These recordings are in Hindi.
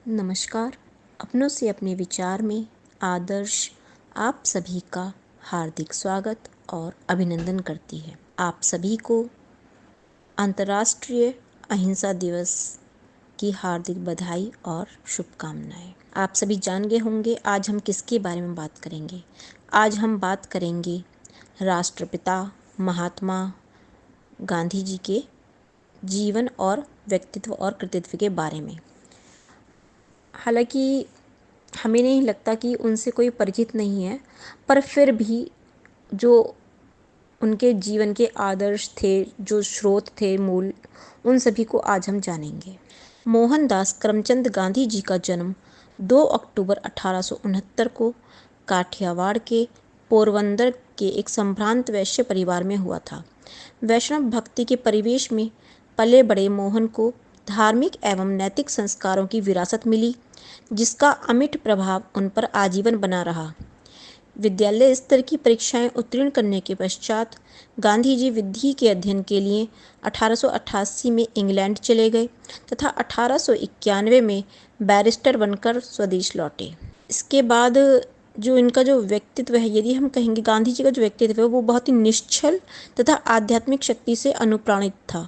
नमस्कार। अपनों से अपने विचार में आदर्श आप सभी का हार्दिक स्वागत और अभिनंदन करती है। आप सभी को अंतर्राष्ट्रीय अहिंसा दिवस की हार्दिक बधाई और शुभकामनाएं। आप सभी जान गए होंगे आज हम किसके बारे में बात करेंगे। आज हम बात करेंगे राष्ट्रपिता महात्मा गांधी जी के जीवन और व्यक्तित्व और कृतित्व के बारे में। हालांकि हमें नहीं लगता कि उनसे कोई परिचित नहीं है, पर फिर भी जो उनके जीवन के आदर्श थे, जो स्रोत थे मूल, उन सभी को आज हम जानेंगे। मोहनदास करमचंद गांधी जी का जन्म 2 अक्टूबर 1869 को काठियावाड़ के पोरबंदर के एक संभ्रांत वैश्य परिवार में हुआ था। वैष्णव भक्ति के परिवेश में पले बड़े मोहन को धार्मिक एवं नैतिक संस्कारों की विरासत मिली, जिसका अमिट प्रभाव उन पर आजीवन बना रहा। विद्यालय स्तर की परीक्षाएं उत्तीर्ण करने के पश्चात गांधी जी विधि के अध्ययन के लिए 1888 में इंग्लैंड चले गए तथा 1891 में बैरिस्टर बनकर स्वदेश लौटे। इसके बाद जो इनका जो व्यक्तित्व है, यदि हम कहेंगे गांधी जी का जो व्यक्तित्व है वो बहुत ही निश्चल तथा आध्यात्मिक शक्ति से अनुप्राणित था।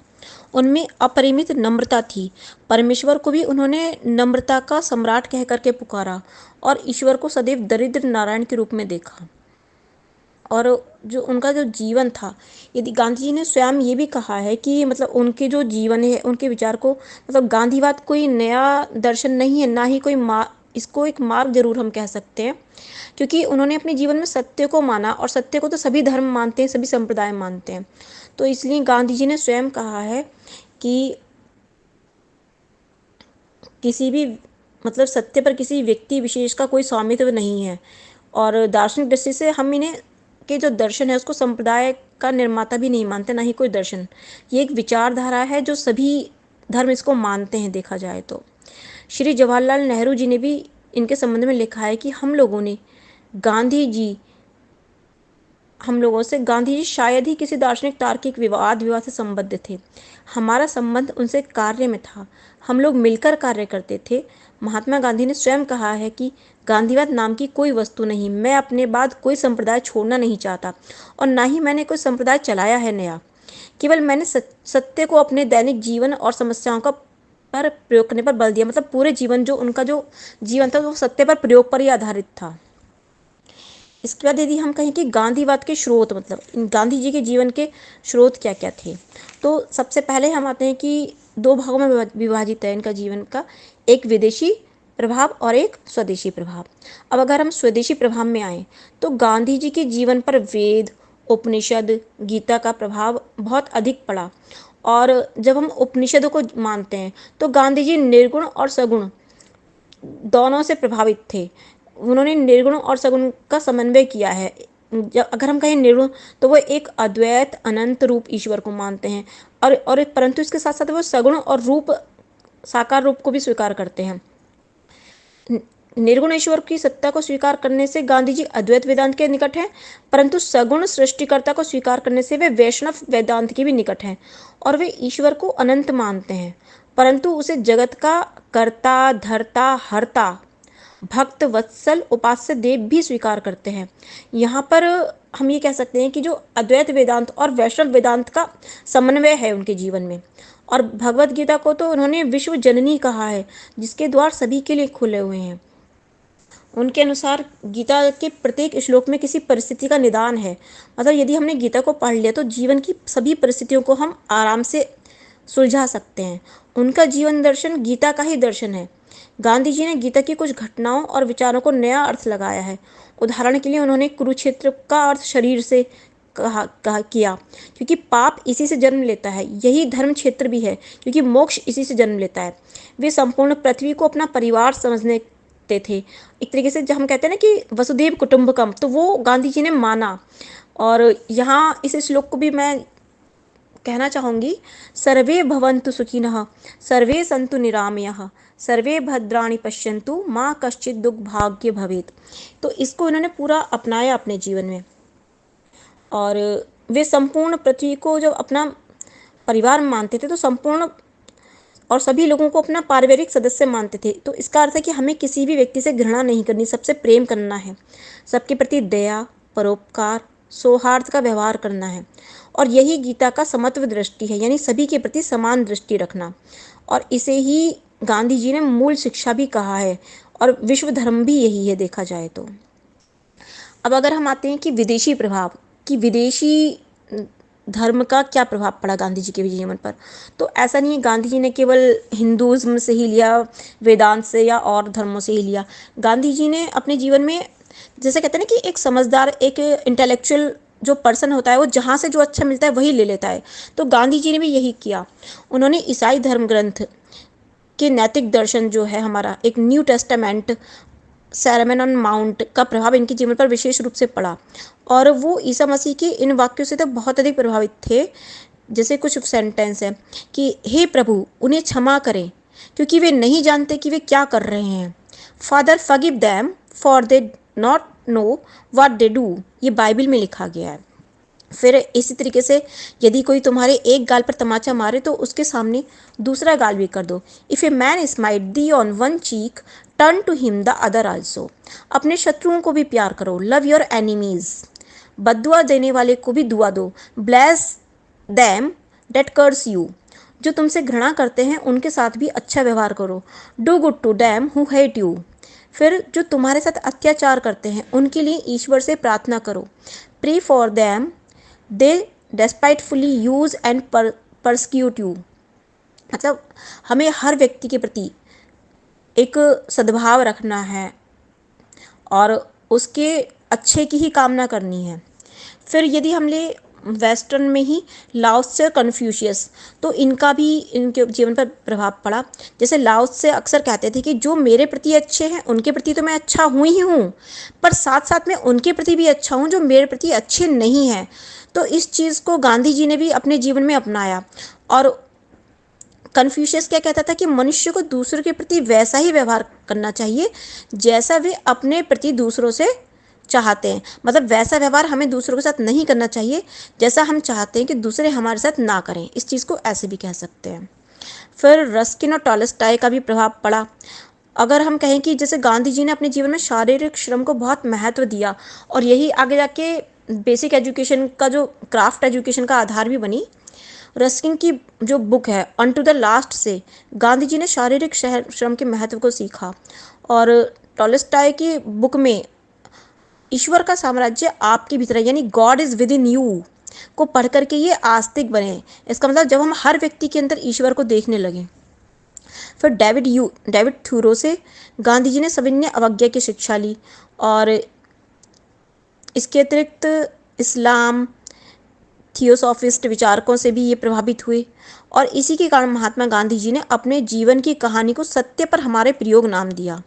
उनमें अपरिमित नम्रता थी। परमेश्वर को भी उन्होंने नम्रता का सम्राट कह करके पुकारा और ईश्वर को सदैव दरिद्र नारायण के रूप में देखा। और जो उनका जो जीवन था, यदि गांधी जी ने स्वयं ये भी कहा है कि मतलब उनके जो जीवन है, उनके विचार को, मतलब गांधीवाद कोई नया दर्शन नहीं है, ना ही कोई इसको एक मार्ग जरूर हम कह सकते हैं, क्योंकि उन्होंने अपने जीवन में सत्य को माना, और सत्य को तो सभी धर्म मानते हैं, सभी संप्रदाय मानते हैं। तो इसलिए गांधी जी ने स्वयं कहा है कि किसी भी मतलब सत्य पर किसी व्यक्ति विशेष का कोई स्वामित्व नहीं है, और दार्शनिक दृष्टि से हम इन्हें के जो दर्शन है उसको संप्रदाय का निर्माता भी नहीं मानते, ना ही कोई दर्शन। ये एक विचारधारा है जो सभी धर्म इसको मानते हैं देखा जाए तो। श्री जवाहरलाल नेहरू जी ने भी इनके संबंध में लिखा है कि हम लोगों से गांधी जी शायद ही किसी दार्शनिक तार्किक विवाद से संबद्ध थे। हमारा संबंध उनसे कार्य में था, हम लोग मिलकर कार्य करते थे। महात्मा गांधी ने स्वयं कहा है कि गांधीवाद नाम की कोई वस्तु नहीं, मैं अपने बाद कोई संप्रदाय छोड़ना नहीं चाहता, और ना ही मैंने कोई संप्रदाय चलाया है नया। केवल मैंने सत्य को अपने दैनिक जीवन और समस्याओं का पर प्रयोग करने पर बल दिया। मतलब पूरे जीवन जो उनका जो जीवन था वो सत्य पर प्रयोग पर ही आधारित था। इसके बाद यदि हम कहें कि गांधीवाद के स्रोत, मतलब इन गांधी जी के जीवन के स्रोत क्या क्या थे, तो सबसे पहले हम आते हैं कि दो भागों में विभाजित है इनका जीवन का, एक विदेशी प्रभाव और एक स्वदेशी प्रभाव। अब अगर हम स्वदेशी प्रभाव में आए तो गांधी जी के जीवन पर वेद, उपनिषद, गीता का प्रभाव बहुत अधिक पड़ा। और जब हम उपनिषदों को मानते हैं तो गांधी जी निर्गुण और सगुण दोनों से प्रभावित थे। उन्होंने निर्गुण और सगुण का समन्वय किया है। अगर हम कहें निर्गुण तो वो एक अद्वैत अनंत रूप ईश्वर को मानते हैं, और परंतु इसके साथ साथ वो सगुण और रूप साकार रूप को भी स्वीकार करते हैं। निर्गुण ईश्वर की सत्ता को स्वीकार करने से गांधी जी अद्वैत वेदांत के निकट हैं, परंतु सगुण सृष्टिकर्ता को स्वीकार करने से वे वैष्णव वेदांत के भी निकट हैं। और वे ईश्वर को अनंत मानते हैं, परंतु उसे जगत का कर्ता, धर्ता, हर्ता, भक्त वत्सल, उपास्य देव भी स्वीकार करते हैं। यहाँ पर हम ये कह सकते हैं कि जो अद्वैत वेदांत और वैष्णव वेदांत का समन्वय है उनके जीवन में। और भगवत गीता को तो उन्होंने विश्व जननी कहा है, जिसके द्वार सभी के लिए खुले हुए हैं। उनके अनुसार गीता के प्रत्येक श्लोक में किसी परिस्थिति का निदान है। मतलब यदि हमने गीता को पढ़ लिया तो जीवन की सभी परिस्थितियों को हम आराम से सुलझा सकते हैं। उनका जीवन दर्शन गीता का ही दर्शन है। गांधी जी ने गीता की कुछ घटनाओं और विचारों को नया अर्थ लगाया है। उदाहरण के लिए उन्होंने कुरुक्षेत्र का अर्थ शरीर से कहा किया, क्योंकि पाप इसी से जन्म लेता है। यही धर्म क्षेत्र भी है, क्योंकि मोक्ष इसी से जन्म लेता है। वे संपूर्ण पृथ्वी को अपना परिवार समझने थे। एक तरीके से जब हम कहते हैं ना कि वसुधैव कुटुंबकम, तो वो गांधी जी ने माना। और यहाँ इस श्लोक को भी मैं कहना चाहूँगी, सर्वे भवन्तु सुखिनः, सर्वे सन्तु निरामयः, सर्वे भद्राणि पश्यन्तु, माँ कश्चित् दुर्भाग्य भवेत्। तो इसको इन्होंने पूरा अपनाया अपने जीवन में। और वे संपूर्ण पृथ्वी को जब अपना परिवार मानते थे तो संपूर्ण और सभी लोगों को अपना पारिवारिक सदस्य मानते थे। तो इसका अर्थ है कि हमें किसी भी व्यक्ति से घृणा नहीं करनी, सबसे प्रेम करना है, सबके प्रति दया, परोपकार, सौहार्द का व्यवहार करना है। और यही गीता का समत्व दृष्टि है, यानी सभी के प्रति समान दृष्टि रखना। और इसे ही गांधी जी ने मूल शिक्षा भी कहा है, और विश्व धर्म भी यही है देखा जाए तो। अब अगर हम आते हैं कि विदेशी प्रभाव, कि विदेशी धर्म का क्या प्रभाव पड़ा गांधी जी के जीवन पर, तो ऐसा नहीं है गांधी जी ने केवल हिंदुज़्म से ही लिया, वेदांत से या और धर्मों से ही लिया। गांधी जी ने अपने जीवन में, जैसे कहते हैं ना कि एक समझदार, एक इंटेलेक्चुअल जो पर्सन होता है वो जहाँ से जो अच्छा मिलता है वही ले लेता है। तो गांधी जी ने भी यही किया। उन्होंने ईसाई धर्म ग्रंथ के नैतिक दर्शन जो है हमारा, एक New Testament, Sermon on Mount का प्रभाव इनके जीवन पर विशेष रूप से पड़ा। और वो ईसा मसीह के इन वाक्यों से तो बहुत अधिक प्रभावित थे। जैसे कुछ सेंटेंस है कि हे प्रभु उन्हें क्षमा करें क्योंकि वे नहीं जानते कि वे क्या कर रहे हैं। Father forgive them for they not know what they do, ये बाइबल में लिखा गया है। फिर इसी तरीके से यदि कोई तुम्हारे एक गाल पर तमाचा मारे तो उसके सामने दूसरा गाल भी कर दो। If a man smite thee on one cheek turn to him the other also. अपने शत्रुओं को भी प्यार करो, लव योर एनिमीज। बद्दुआ देने वाले को भी दुआ दो, bless them that curse you. जो तुमसे घृणा करते हैं उनके साथ भी अच्छा व्यवहार करो, do good to them who hate you. फिर जो तुम्हारे साथ अत्याचार करते हैं उनके लिए ईश्वर से प्रार्थना करो, pray for them they despitefully use and persecute you. मतलब हमें हर व्यक्ति के प्रति एक सद्भाव रखना है और उसके अच्छे की ही कामना करनी है। फिर यदि हम ले वेस्टर्न में ही लाओस से कन्फ्यूशियस, तो इनका भी इनके जीवन पर प्रभाव पड़ा। जैसे लाओस से अक्सर कहते थे कि जो मेरे प्रति अच्छे हैं उनके प्रति तो मैं अच्छा हूँ ही हूँ, पर साथ साथ में उनके प्रति भी अच्छा हूँ जो मेरे प्रति अच्छे नहीं हैं। तो इस चीज़ को गांधी जी ने भी अपने जीवन में अपनाया। और कन्फ्यूशियस क्या कहता था कि मनुष्य को दूसरों के प्रति वैसा ही व्यवहार करना चाहिए जैसा वे अपने प्रति दूसरों से चाहते हैं। मतलब वैसा व्यवहार हमें दूसरों के साथ नहीं करना चाहिए जैसा हम चाहते हैं कि दूसरे हमारे साथ ना करें। इस चीज़ को ऐसे भी कह सकते हैं। फिर रस्किन और टॉलस्टॉय का भी प्रभाव पड़ा। अगर हम कहें कि जैसे गांधी जी ने अपने जीवन में शारीरिक श्रम को बहुत महत्व दिया और यही आगे जाके बेसिक एजुकेशन का जो क्राफ्ट एजुकेशन का आधार भी बनी। रस्किन की जो बुक है अन टू द लास्ट से गांधी जी ने शारीरिक श्रम के महत्व को सीखा। और टॉलस्टॉय की बुक में ईश्वर का साम्राज्य आपके भीतर है, यानी God is with in you को पढ़ करके ये आस्तिक बने। इसका मतलब जब हम हर व्यक्ति के अंदर ईश्वर को देखने लगे। फिर डेविड थ्यूरो से गांधी जी ने सविनय अवज्ञा की शिक्षा ली। और इसके अतिरिक्त इस्लाम थियोसॉफिस्ट विचारकों से भी ये प्रभावित हुए। और इसी के कारण महात्मा गांधी जी ने अपने जीवन की कहानी को सत्य पर हमारे प्रयोग नाम दिया।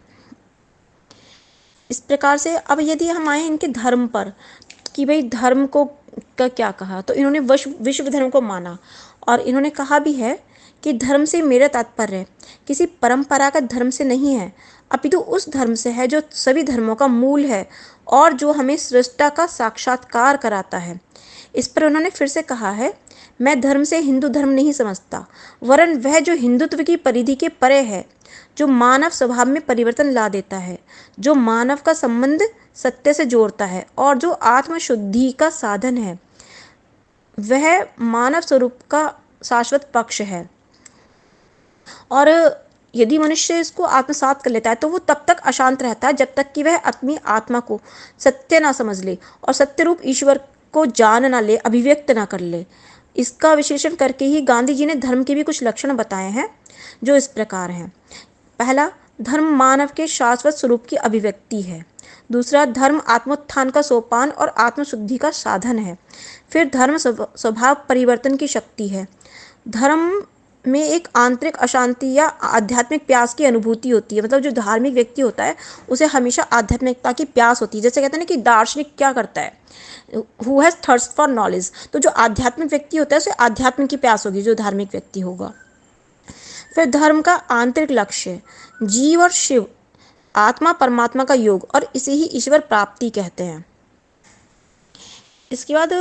इस प्रकार से अब यदि हम आए इनके धर्म पर कि भाई धर्म को का क्या कहा, तो इन्होंने विश्व धर्म को माना। और इन्होंने कहा भी है कि धर्म से मेरा तात्पर्य किसी परंपरागत धर्म से नहीं है, अपितु उस धर्म से है जो सभी धर्मों का मूल है और जो हमें सृष्टा का साक्षात्कार कराता है। इस पर उन्होंने फिर से कहा है, मैं धर्म से हिंदू धर्म नहीं समझता, वरन वह जो हिंदुत्व की परिधि के परे है, जो मानव स्वभाव में परिवर्तन ला देता है, जो मानव का संबंध सत्य से जोड़ता है और जो आत्मशुद्धि का साधन है, वह मानव स्वरूप का शाश्वत पक्ष है। और यदि मनुष्य इसको आत्मसात कर लेता है तो वो तब तक अशांत रहता है जब तक कि वह अपनी आत्मा को सत्य ना समझ ले और सत्य रूप ईश्वर को जान ना ले, अभिव्यक्त ना कर ले। इसका विश्लेषण करके ही गांधी जी ने धर्म के भी कुछ लक्षण बताए हैं जो इस प्रकार हैं। पहला, धर्म मानव के शाश्वत स्वरूप की अभिव्यक्ति है। दूसरा, धर्म आत्मोत्थान का सोपान और आत्मशुद्धि का साधन है। फिर धर्म स्वभाव परिवर्तन की शक्ति है। धर्म में एक आंतरिक अशांति या आध्यात्मिक प्यास की अनुभूति होती है। मतलब जो धार्मिक व्यक्ति होता है उसे हमेशा आध्यात्मिकता की प्यास होती है। जैसे कहते हैं ना कि दार्शनिक क्या करता है, who has thirst for knowledge, तो जो आध्यात्मिक व्यक्ति होता है उसे आध्यात्म की प्यास होगी जो धार्मिक व्यक्ति होगा। फिर धर्म का आंतरिक लक्ष्य जीव और शिव, आत्मा परमात्मा का योग, और इसे ही ईश्वर प्राप्ति कहते हैं। इसके बाद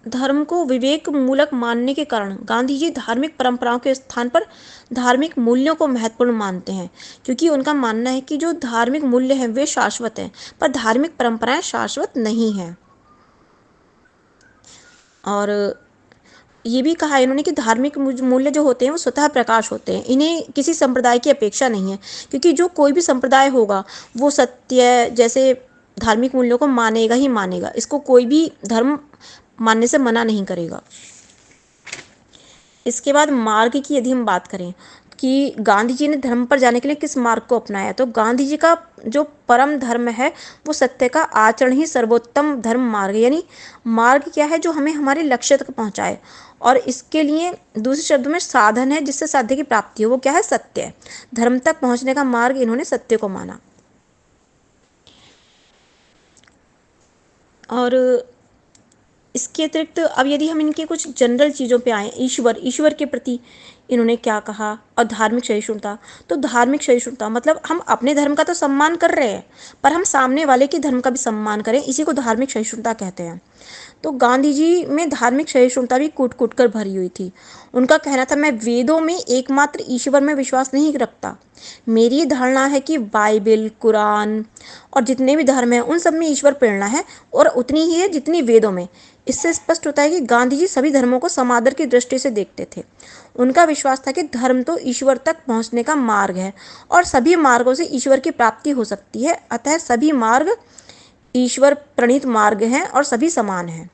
धर्म को विवेक मूलक मानने के कारण गांधी जी धार्मिक परंपराओं के स्थान पर धार्मिक मूल्यों को महत्वपूर्ण मानते हैं, क्योंकि उनका मानना है कि जो धार्मिक मूल्य हैं वे शाश्वत हैं, पर धार्मिक परंपराएं शाश्वत नहीं हैं। और ये भी कहा है इन्होंने कि धार्मिक मूल्य जो होते हैं वो स्वतः प्रकाश होते हैं, इन्हें किसी संप्रदाय की अपेक्षा नहीं है, क्योंकि जो कोई भी संप्रदाय होगा वो सत्य जैसे धार्मिक मूल्यों को मानेगा ही मानेगा, इसको कोई भी धर्म मानने से मना नहीं करेगा। इसके बाद मार्ग की यदि हम बात करें कि गांधी जी ने धर्म पर जाने के लिए किस मार्ग को अपनाया, तो गांधी जी का जो परम धर्म है वो सत्य का आचरण ही सर्वोत्तम धर्म मार्ग, यानी मार्ग क्या है जो हमें हमारे लक्ष्य तक पहुंचाए, और इसके लिए दूसरे शब्दों में साधन है जिससे साध्य की प्राप्ति हो, वो क्या है, सत्य है। धर्म तक पहुंचने का मार्ग इन्होंने सत्य को माना। और इसके अतिरिक्त अब यदि हम इनके कुछ जनरल चीज़ों पे आए, ईश्वर के प्रति इन्होंने क्या कहा, और धार्मिक सहिष्णुता। तो धार्मिक सहिष्णुता मतलब हम अपने धर्म का तो सम्मान कर रहे हैं, पर हम सामने वाले के धर्म का भी सम्मान करें, इसी को धार्मिक सहिष्णुता कहते हैं। तो गांधी जी में धार्मिक सहिष्णुता भी कूट कूट कर भरी हुई थी। उनका कहना था, मैं वेदों में एकमात्र ईश्वर में विश्वास नहीं रखता, मेरी धारणा है कि बाइबल, कुरान और जितने भी धर्म हैं उन सब में ईश्वर प्रेरणा है, और उतनी ही है जितनी वेदों में। इससे स्पष्ट होता है कि गांधी जी सभी धर्मों को समादर की दृष्टि से देखते थे। उनका विश्वास था कि धर्म तो ईश्वर तक पहुंचने का मार्ग है, और सभी मार्गों से ईश्वर की प्राप्ति हो सकती है, अतः सभी मार्ग ईश्वर प्रणीत मार्ग हैं और सभी समान हैं।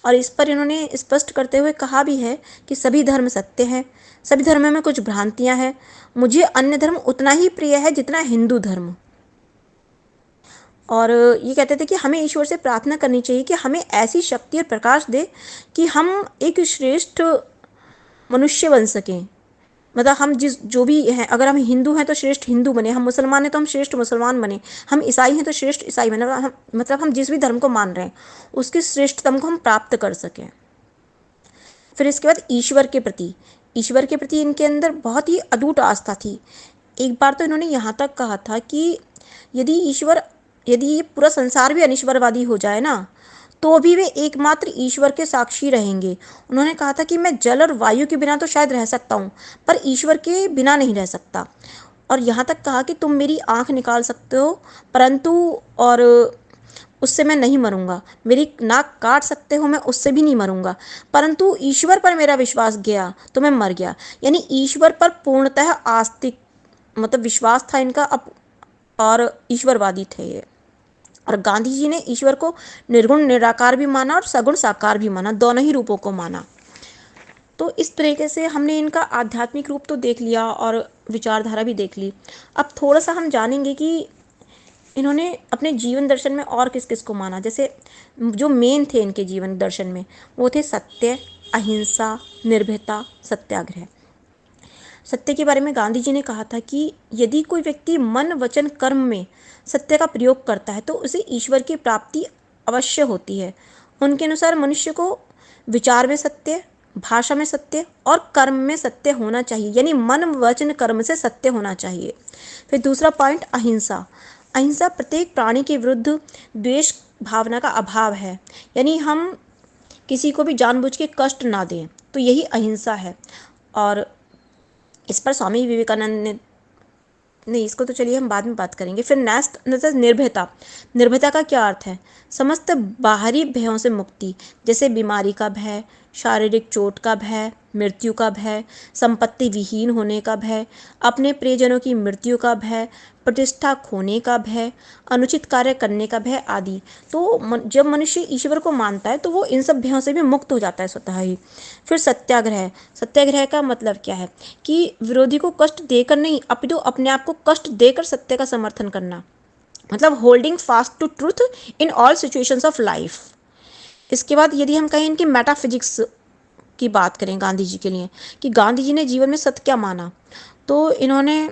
और इस पर इन्होंने स्पष्ट करते हुए कहा भी है कि सभी धर्म सत्य हैं, सभी धर्मों में कुछ भ्रांतियां हैं, मुझे अन्य धर्म उतना ही प्रिय है जितना हिंदू धर्म। और ये कहते थे कि हमें ईश्वर से प्रार्थना करनी चाहिए कि हमें ऐसी शक्ति और प्रकाश दे कि हम एक श्रेष्ठ मनुष्य बन सकें। मतलब हम जो भी हैं, अगर हम हिंदू हैं तो श्रेष्ठ हिंदू बने, हम मुसलमान हैं तो हम श्रेष्ठ मुसलमान बने, हम ईसाई हैं तो श्रेष्ठ ईसाई बने, मतलब हम जिस भी धर्म को मान रहे हैं उसकी श्रेष्ठतम को हम प्राप्त कर सकें। फिर इसके बाद ईश्वर के प्रति इनके अंदर बहुत ही अटूट आस्था थी। एक बार तो इन्होंने यहाँ तक कहा था कि यदि ये पूरा संसार भी अनिश्वरवादी हो जाए ना, तो भी वे एकमात्र ईश्वर के साक्षी रहेंगे। उन्होंने कहा था कि मैं जल और वायु के बिना तो शायद रह सकता हूँ, पर ईश्वर के बिना नहीं रह सकता। और यहाँ तक कहा कि तुम मेरी आँख निकाल सकते हो, परंतु और उससे मैं नहीं मरूंगा, मेरी नाक काट सकते हो, मैं उससे भी नहीं मरूंगा, परंतु ईश्वर पर मेरा विश्वास गया तो मैं मर गया। यानी ईश्वर पर पूर्णतः आस्तिक मतलब विश्वास था इनका, और ईश्वरवादी थे ये। और गांधी जी ने ईश्वर को निर्गुण निराकार भी माना और सगुण साकार भी माना, दोनों ही रूपों को माना। तो इस तरीके से हमने इनका आध्यात्मिक रूप तो देख लिया और विचारधारा भी देख ली। अब थोड़ा सा हम जानेंगे कि इन्होंने अपने जीवन दर्शन में और किस किस को माना। जैसे जो मेन थे इनके जीवन दर्शन में, वो थे सत्य, अहिंसा, निर्भयता, सत्याग्रह। सत्य के बारे में गांधी जी ने कहा था कि यदि कोई व्यक्ति मन, वचन, कर्म में सत्य का प्रयोग करता है तो उसे ईश्वर की प्राप्ति अवश्य होती है। उनके अनुसार मनुष्य को विचार में सत्य, भाषा में सत्य और कर्म में सत्य होना चाहिए, यानी मन, वचन, कर्म से सत्य होना चाहिए। फिर दूसरा पॉइंट, अहिंसा। अहिंसा प्रत्येक प्राणी के विरुद्ध द्वेष भावना का अभाव है, यानी हम किसी को भी जानबूझ के कष्ट ना दें, तो यही अहिंसा है। और इस पर स्वामी विवेकानंद ने, नहीं इसको तो चलिए हम बाद में बात करेंगे। फिर नेक्स्ट मतलब निर्भयता। निर्भयता का क्या अर्थ है? समस्त बाहरी भयों से मुक्ति, जैसे बीमारी का भय, शारीरिक चोट का भय, मृत्यु का भय, संपत्ति विहीन होने का भय, अपने प्रियजनों की मृत्यु का भय, प्रतिष्ठा खोने का भय, अनुचित कार्य करने का भय आदि। तो जब मनुष्य ईश्वर को मानता है तो वो इन सब भयों से भी मुक्त हो जाता है स्वतः ही। फिर सत्याग्रह। सत्याग्रह का मतलब क्या है कि विरोधी को कष्ट देकर नहीं, अपितु अपने आप को कष्ट देकर सत्य का समर्थन करना, मतलब holding fast to truth in all situations of life. इसके बाद यदि हम कहें इनकी मेटाफिजिक्स की बात करें गांधी जी के लिए, कि गांधी जी ने जीवन में सत्य क्या माना, तो इन्होंने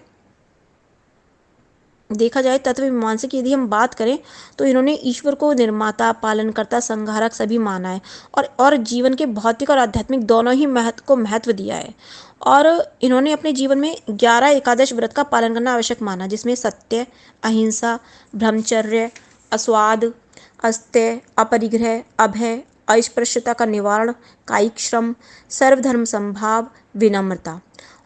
देखा जाए तत्व मीमांसा की यदि हम बात करें तो इन्होंने ईश्वर को निर्माता, पालनकर्ता, संहारक सभी माना है, और जीवन के भौतिक और आध्यात्मिक दोनों ही महत्व को महत्व दिया है। और इन्होंने अपने जीवन में 11 एकादश व्रत का पालन करना आवश्यक माना, जिसमें सत्य, अहिंसा, ब्रह्मचर्य, अस्वाद, अस्त्य, अपरिग्रह, अभय, अस्पृश्यता का निवारण, कायिक श्रम, सर्वधर्म समभाव, विनम्रता।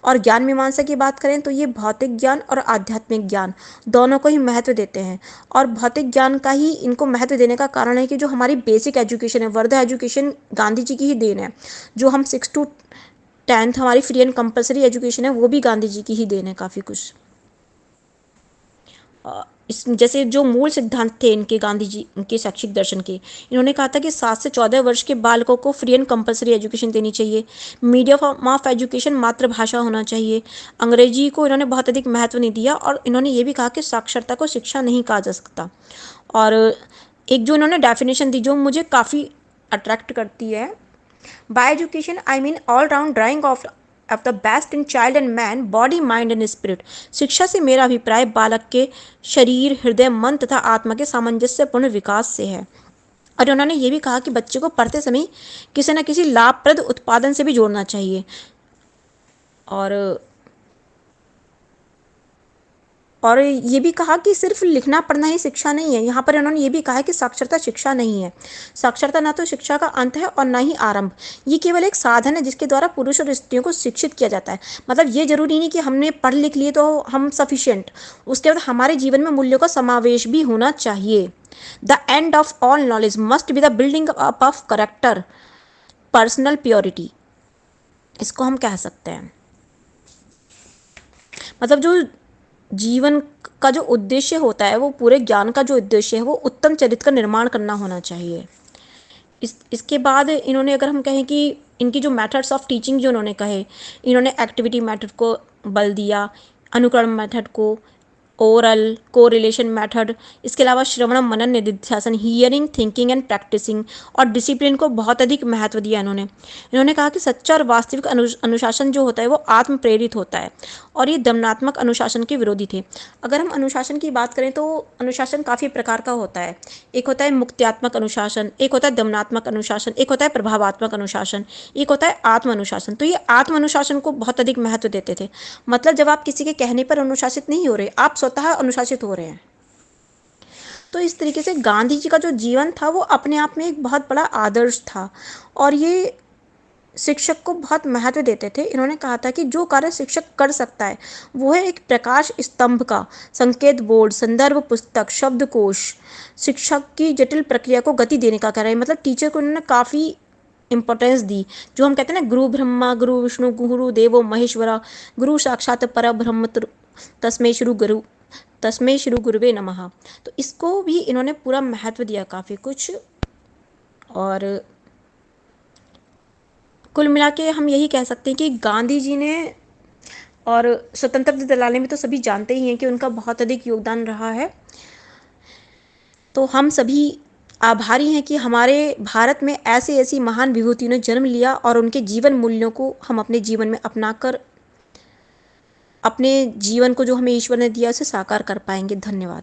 और ज्ञान मीमांसा की बात करें तो ये भौतिक ज्ञान और आध्यात्मिक ज्ञान दोनों को ही महत्व देते हैं। और भौतिक ज्ञान का ही इनको महत्व देने का कारण है कि जो हमारी बेसिक एजुकेशन है, वर्धा एजुकेशन गांधी जी की ही देन है। जो हम 6 to 10 हमारी फ्री एंड कंपलसरी एजुकेशन है, वो भी गांधी जी की ही देन है काफ़ी कुछ। इस जैसे जो मूल सिद्धांत थे इनके, गांधी जी के शैक्षिक दर्शन के, इन्होंने कहा था कि 7 से 14 वर्ष के बालकों को फ्री एंड कंपलसरी एजुकेशन देनी चाहिए। मीडियम ऑफ एजुकेशन मातृभाषा होना चाहिए। अंग्रेजी को इन्होंने बहुत अधिक महत्व नहीं दिया। और इन्होंने ये भी कहा कि साक्षरता को शिक्षा नहीं कहा जा सकता। और एक जो इन्होंने डेफिनेशन दी जो मुझे काफ़ी अट्रैक्ट करती है, bye education I mean all round drying of the best in child and man, body mind and spirit. शिक्षा से मेरा अभिप्राय बालक के शरीर, हृदय, मन तथा आत्मा के सामंजस्यपूर्ण विकास से है। और उन्होंने ये भी कहा कि बच्चे को पढ़ते समय किसी न किसी लाभप्रद उत्पादन से भी जोड़ना चाहिए। और ये भी कहा कि सिर्फ लिखना पढ़ना ही शिक्षा नहीं है। यहाँ पर इन्होंने ये भी कहा है कि साक्षरता शिक्षा नहीं है। साक्षरता ना तो शिक्षा का अंत है और ना ही आरंभ। ये केवल एक साधन है जिसके द्वारा पुरुष और स्त्रियों को शिक्षित किया जाता है। मतलब ये जरूरी नहीं कि हमने पढ़ लिख लिए तो हम सफिशिएंट, उसके बाद हमारे जीवन में मूल्यों का समावेश भी होना चाहिए। The end of all knowledge must be the building up of character, personal purity, इसको हम कह सकते हैं। मतलब जो जीवन का जो उद्देश्य होता है, वो पूरे ज्ञान का जो उद्देश्य है वो उत्तम चरित्र का निर्माण करना होना चाहिए। इसके बाद इन्होंने, अगर हम कहें कि इनकी जो मेथड्स ऑफ टीचिंग जो इन्होंने कहे, इन्होंने एक्टिविटी मेथड को बल दिया, अनुकरण मेथड को, ओरल को रिलेशन मेथड, इसके अलावा श्रवण मनन निधिध्यासन, हियरिंग, थिंकिंग एंड प्रैक्टिसिंग, और डिसिप्लिन को बहुत अधिक महत्व दिया इन्होंने कहा कि सच्चा और वास्तविक अनुशासन जो होता है वो आत्म प्रेरित होता है। और ये दमनात्मक अनुशासन के विरोधी थे। अगर हम अनुशासन की बात करें तो अनुशासन काफ़ी प्रकार का होता है। एक होता है मुक्त्यात्मक अनुशासन, एक होता है दमनात्मक अनुशासन, एक होता है प्रभावात्मक अनुशासन, एक होता है आत्म अनुशासन। तो ये आत्म अनुशासन को बहुत अधिक महत्व देते थे। मतलब जब आप किसी के कहने पर अनुशासित नहीं हो रहे, आप स्वतः अनुशासित हो रहे हैं। तो इस तरीके से गांधी जी का जो जीवन था वो अपने आप में एक बहुत बड़ा आदर्श था। और ये शिक्षक को बहुत महत्व देते थे। इन्होंने कहा था कि जो कार्य शिक्षक कर सकता है वो है एक प्रकाश स्तंभ का संकेत बोर्ड, संदर्भ पुस्तक, शब्दकोश, शिक्षक की जटिल प्रक्रिया को गति देने का कार्य। मतलब टीचर को इन्होंने काफ़ी इंपॉर्टेंस दी। जो हम कहते हैं ना, गुरु ब्रह्मा गुरु विष्णु गुरु देवो महेश्वरा, गुरु साक्षात परब्रह्म तस्मै श्री गुरुवे नमः। तो इसको भी इन्होंने पूरा महत्व दिया काफ़ी कुछ। और कुल मिला के हम यही कह सकते हैं कि गांधी जी ने, और स्वतंत्रता दिलाने में तो सभी जानते ही हैं कि उनका बहुत अधिक योगदान रहा है। तो हम सभी आभारी हैं कि हमारे भारत में ऐसी ऐसी महान विभूतियों ने जन्म लिया और उनके जीवन मूल्यों को हम अपने जीवन में अपनाकर अपने जीवन को जो हमें ईश्वर ने दिया उसे साकार कर पाएंगे। धन्यवाद।